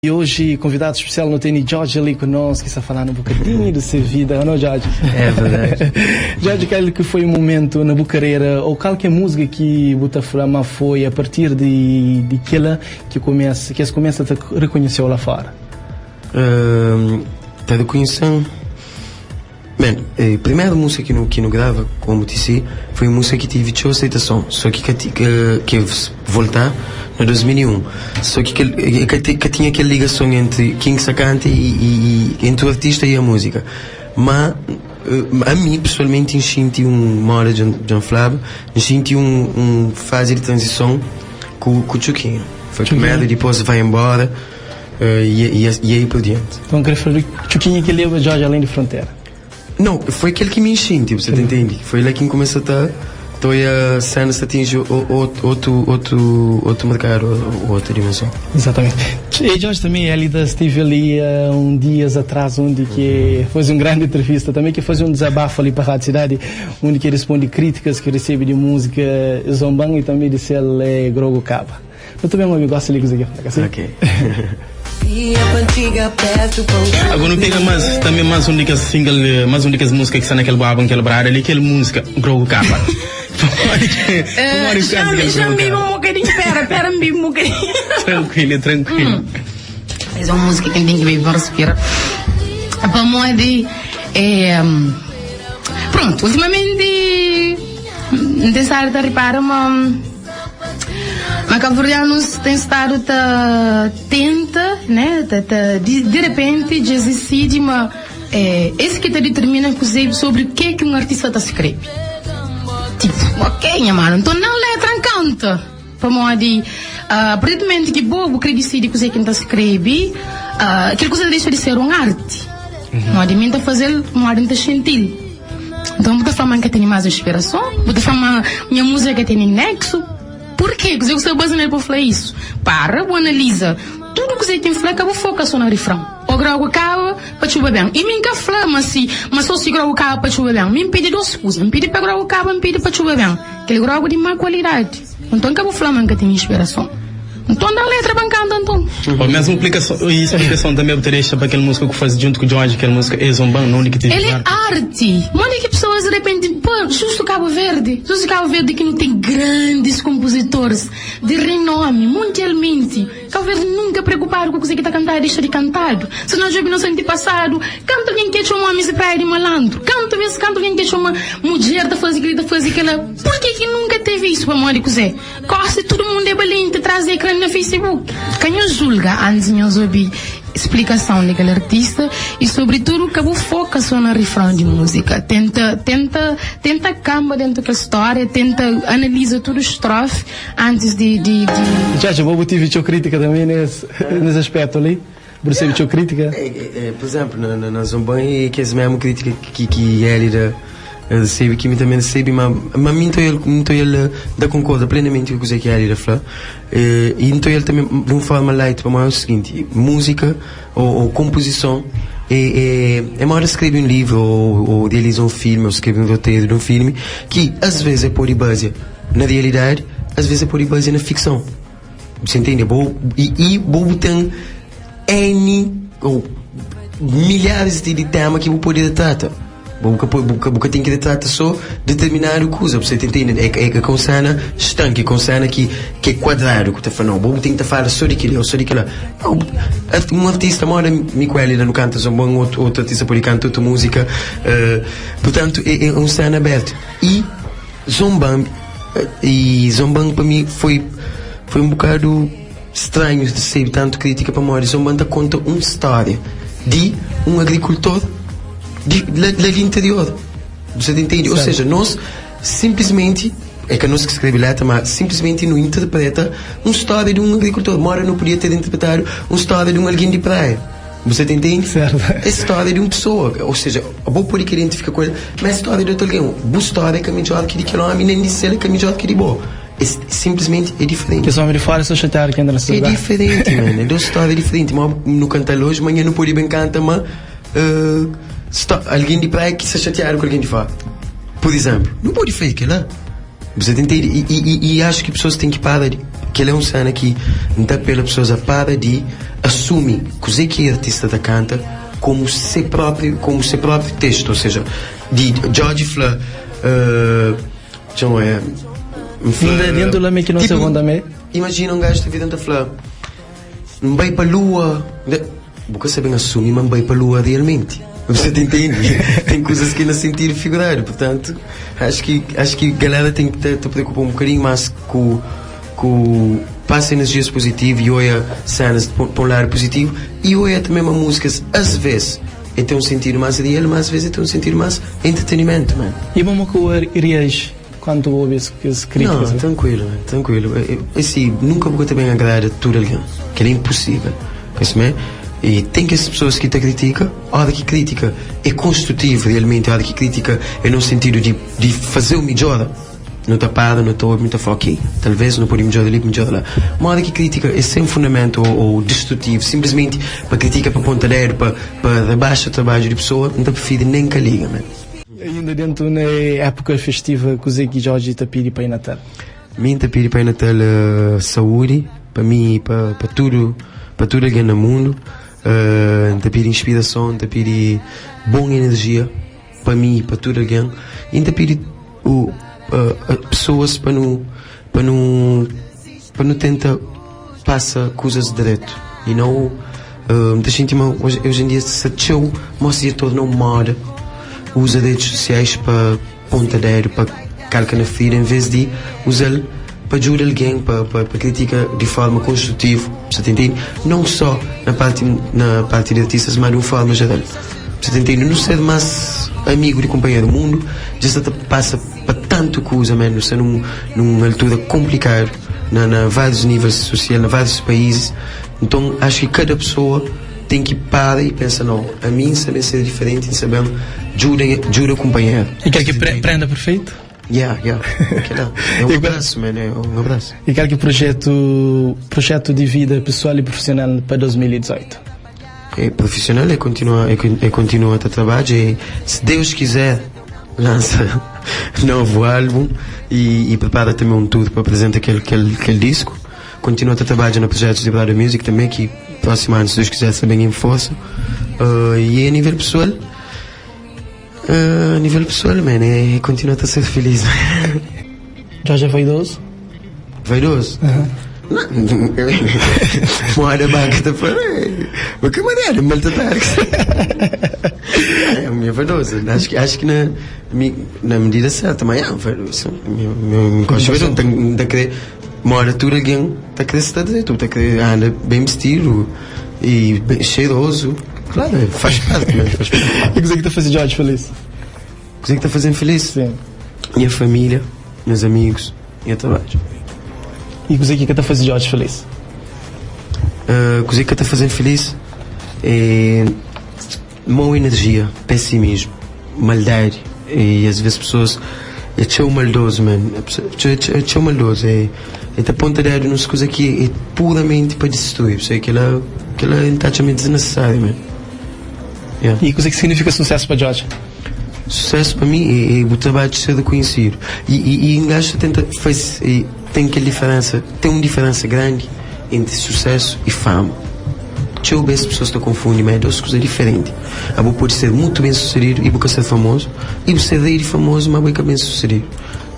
E hoje, convidado especial no Tênis Jorge ali conosco, que está falando um bocadinho de sua vida, não, Jorge? É verdade. Jorge, qual que foi o momento na bucareira, ou qualquer música que Butaframa foi a partir de aquela que se começa a reconhecer lá fora? Está reconhecendo. Bem, a primeira música que não grava, como disse, foi uma música que tive de aceitação, só que voltar no 2001. Só que tinha aquela ligação entre quem se canta e entre o artista e a música. Mas a mim, pessoalmente, senti uma hora de Flávio, senti fase de transição com o Chuquinho. Foi primeiro, depois vai embora e aí por diante. Então, queria falar que Chuquinho que leva Jorge além de fronteira. Não, foi aquele que me encheu, tipo, você entende? Foi lá que começou a cena se atinge outro mercado, outra dimensão. Exatamente. E Jorge também, Elida, estive ali dias atrás, onde que fez uma grande entrevista também, que fez um desabafo ali para a Rádio Cidade, onde que responde críticas que recebe de música Zombang e também de ser Grogo Caba. Eu também me gosto de ligar assim. Ok. Agora não pega mais únicas single, mais únicas músicas que estão naquele álbum que ele brada ali, aquela música Grogo Capa. Já me um bocadinho, pera me um bocadinho. Tranquilo. Mas é uma música que tem que ver para respirar. Para mim pronto, ultimamente necessário de reparar mas cabo-verdianos têm estado tenta, né, de repente já decide, mas esse que determina sobre o que um artista está escreve. Tipo, ok, minha mano, então não letra canta. Para mim, aparentemente que bobo que decide o que está escreve, aquela coisa deixa de ser uma arte. Não adianta fazer uma arte gentil. Então, muita forma que tem mais inspiração, muita forma minha música que tem nexo. Por quê? Porque eu sou brasileiro para falar isso. Para, vou analisa. Tudo que você tem que falar, acaba focar só no refrão. O grau acaba para chuva bem. E me fala, mas só se grau acaba para chuva bem. Me impede duas coisas. Me impede para grau acaba, me impede para chuva bem. Aquele grau de má qualidade. Então, acaba falando que tem inspiração. Então, dá a letra bancando, então. A mesma explicação também obtereste para aquela música que faz junto com o Jorge, aquela música é Zombang, não única que ele é arte. Mano, que pessoas de repente, pô, justo Cabo Verde que não tem grandes compositores de renome, mundialmente. Cabo Verde nunca preocupado com o que está cantando e deixa de cantado. Se nós já vimos no passado, canta alguém que chama uma missa praia de malandro, canta alguém que chama mulher da fazer aquela. Por que nunca teve isso para morrer com você? Quase todo mundo é valente, trazer ecrã no Facebook. Quem eu julga antes de ouvir explicação daquele artista e sobretudo acabou foca só no refrão de música. Tenta camba dentro da história, tenta analisa tudo estrofe antes de... Já vou tive crítica também nesse aspecto ali. Você viu crítica? Por exemplo, na Zombang que é a mesma crítica que ele recebe, que também recebe, mas então ele concorda plenamente com o que ele fala. E então ele também, de uma forma light, para mim é o seguinte: música ou composição é uma hora escrever um livro ou realizar um filme, ou escrever um roteiro de um filme, que às vezes é por base na realidade, às vezes é por base na ficção. Você entende? E tem ou milhares de temas que eu poderia tratar. Porque tem que tratar só determinada coisa, você entende? É com cena estanque, com cena que é quadrado, que está falando, bom, tem que falar só daquilo, ou só daquilo. Um artista mora Miquel não canta Zombang, outro artista pode cantar outra música, portanto é uma cena aberta. E Zombang para mim foi um bocado estranho de ser tanto crítica para morrer. Zombang conta uma história de um agricultor do interior, você entende? Certo. Ou seja, nós simplesmente, é que nós que escreve letra, mas simplesmente não interpreta uma história de um agricultor. Mora não podia ter interpretado uma história de um alguém de praia, você entende? Certo. É a história de uma pessoa, ou seja, eu vou poder identificar com ele, mas a história de outro alguém, boa história que é melhor que de aquele homem, nem de ser que é melhor que de boa. Simplesmente é diferente. Que os homens de fora são chateados que andam na cidade. É diferente, mano. É uma história diferente. Mas no cantar hoje, amanhã não pode bem cantar, mas alguém de praia que se chatearam com alguém de fora, por exemplo, não pode fazer aquilo lá. Você entende? E acho que pessoas têm que parar que ele é um cena que não pela pessoa para de assumir que o artista da canta como seu próprio texto, ou seja, de George Fla, dentro da que não se vão também. Imagina um gajo que vive dentro da Fla, não vai para a lua, porque você bem assume, mas não vai para a lua realmente. Você te entende? Tem coisas que não sentir figurar, portanto, acho que a galera tem que te preocupar um bocadinho mais com passa energias positivas e olha cenas para um lado positivo e olha também uma música às vezes tem um sentido mais real, mas às vezes tem um sentido mais entretenimento, man. E como que irias quando ouves as críticas? Não, tranquilo. Assim, nunca vou também agradar a tudo alguém, que é impossível. E tem que as pessoas que te criticam, a hora que critica é construtivo realmente, a hora que critica é no sentido de fazer o melhor. Não está para, não estou muito a falar, ok, talvez não pode melhor ali, melhor lá. Uma hora que critica é sem fundamento ou destrutivo, simplesmente para criticar para pontadeiro, para rebaixar o trabalho de pessoa, não está preferido nem que liga, man. Ainda dentro na época festiva, que o Zé e Jorge te pedi para ir Natal? Mim te pedi para ir Natal saúde, para mim, para tudo alguém no mundo. Te pedi inspiração, te pedi boa energia para mim e para tudo alguém. E te pedi pessoas para não tentar passar coisas direto e não muita gente hoje em dia se show mostra todo não mora usa redes sociais para pontadeiro, para calcar na ferida em vez de usar para ajudar alguém, para criticar de forma construtiva, você entende? Não só na parte de artistas, mas de uma forma geral, você entende? Não ser mais amigo de companheiro do mundo, já passa para tanto coisa, mano, você numa altura complicada, na vários níveis sociais, em vários países. Então acho que cada pessoa tem que parar e pensar, não, a mim saber ser diferente, saber ajuda o companheiro. E quer que prenda perfeito? É um abraço, mano, é um abraço. E quer que projeto de vida pessoal e profissional para 2018? Profissional é continuar a trabalhar e se Deus quiser lança novo álbum e prepara também um tour para apresentar aquele disco. Continua a trabalhar no projeto de Brother Music também, que próximo ano, se Deus quiser, ser bem em força. E a nível pessoal, mano, é continuar a ser feliz. Jorge é vaidoso? Vaidoso? Moda banca para mas que maneira maltratar é minha vaidosa, acho que na medida certa, mas é vaidoso meu conselho tem de querer mora tudo alguém está querer estar direito, está querer anda bem vestido e bem cheiroso, claro, faz parte. E o que está fazendo Jorge feliz? O que está fazendo feliz? Sim. Minha família, meus amigos e o trabalho. E o que está fazendo Jorge feliz? O que está fazendo feliz é má energia, pessimismo, maldade. E às vezes pessoas é tão maldoso, mano. É tão maldoso. É a ponta de umas coisas que é puramente para destruir. Sei que ela é totalmente desnecessária, mano. E o que significa sucesso para Jorge? Sucesso para mim é o trabalho de ser reconhecido. E em gajo tem uma diferença grande entre sucesso e fama. Deixa eu ver se as pessoas estão confundindo, mas é duas coisas diferentes. A boa pode ser muito bem sucedido e boa ser famoso, e você ser famoso, mas boa bem sucedido.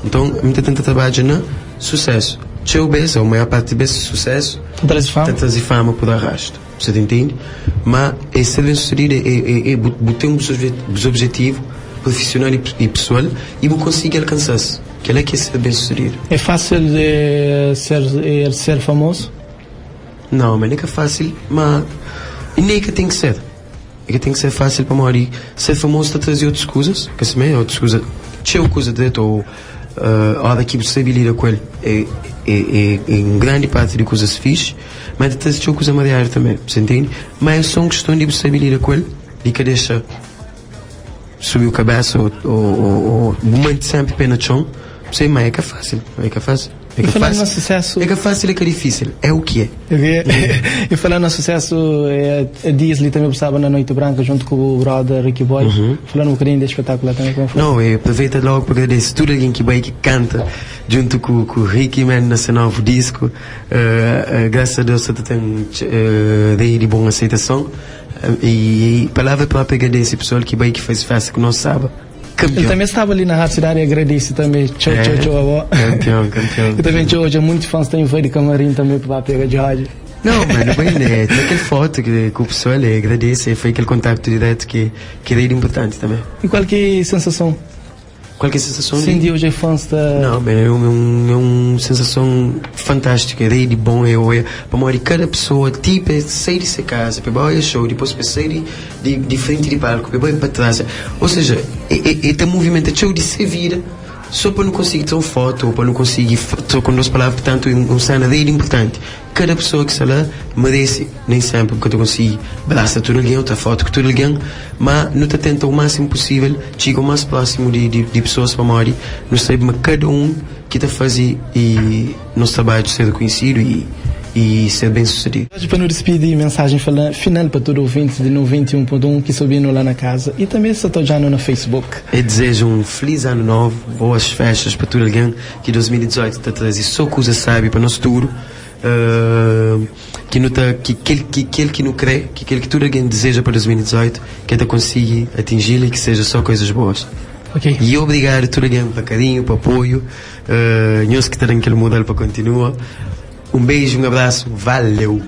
Então, muita tenta trabalhar no sucesso. Deixa eu ver, a maior parte desse sucesso trazer fama por arrasto. Você entende? Mas ser bem sucedido é ter um objetivo profissional e pessoal e vou conseguir alcançar-se. Que é ser bem sucedido. É fácil ser famoso? Não, mas não é que é fácil, mas nem é que tem que ser. É que tem que ser fácil para morrer. Ser famoso está a trazer outras coisas, que se meio outras coisas, cheio coisa direto ou a hora que você lidar com ele é em grande parte de coisas fixe, mas está a trazer coisa mariar também, você entende? Mas é só uma questão de você lidar com ele e que deixa subir a cabeça ou muito sempre pé no chão. Sei, mas é que é fácil. É que é fácil. É que é fácil. Sucesso... É que é fácil e que é difícil. É o que é. E falando no sucesso, dias ali também estava na Noite Branca junto com o brother Ricky Boy. Falando um bocadinho desse espetáculo também. Não, eu aproveito logo para agradecer tudo alguém que vai que canta junto com o Ricky Man nesse novo disco. Graças a Deus você tem de boa aceitação. E palavra para agradecer pessoal que vai que faz festa que nós sabe. Campeão. Ele também estava ali na Rádio Cidade e agradece também. Tchau, avó. Campeão. E também hoje muitos fãs têm foi de camarim também para pegar de rádio. Não, mano, bem, né? Tem aquela foto que o pessoal agradece, foi aquele contato direto que é importante também. E qual que é a sensação? Qual que é a sensação? Sim, de hoje é fãs da... Não, é uma sensação fantástica, de bom, para morrer cada pessoa, tipo, sair de sua casa, para ir ao show, depois para sair de frente de palco, para ir para trás. Ou seja, é movimento, é show de se vira, só para não conseguir ter uma foto, ou para não conseguir, só com duas palavras, portanto, um cena dele importante. Cada pessoa que está lá merece, nem sempre, porque eu consigo, basta tudo alguém, outra foto com tudo alguém, mas não está tentando o máximo possível, chega o mais próximo de pessoas para morrer, não sabe, mas cada um que está a fazer e nosso trabalho ser reconhecido e ser bem sucedido. Hoje, para nos despedir, mensagem final para todo ouvinte de 91.1 que subindo lá na casa e também se está já no Facebook. Eu desejo um feliz ano novo, boas festas para todo alguém que 2018 está a trazer só coisa sábia para nós tudo. Que aquele que não crê, que aquele que tudo alguém deseja para 2018, que até consiga atingi-lo e que seja só coisas boas. Okay. E obrigado a todo alguém para carinho, para apoio, nós que estamos naquele modelo para continuar. Um beijo, um abraço, valeu!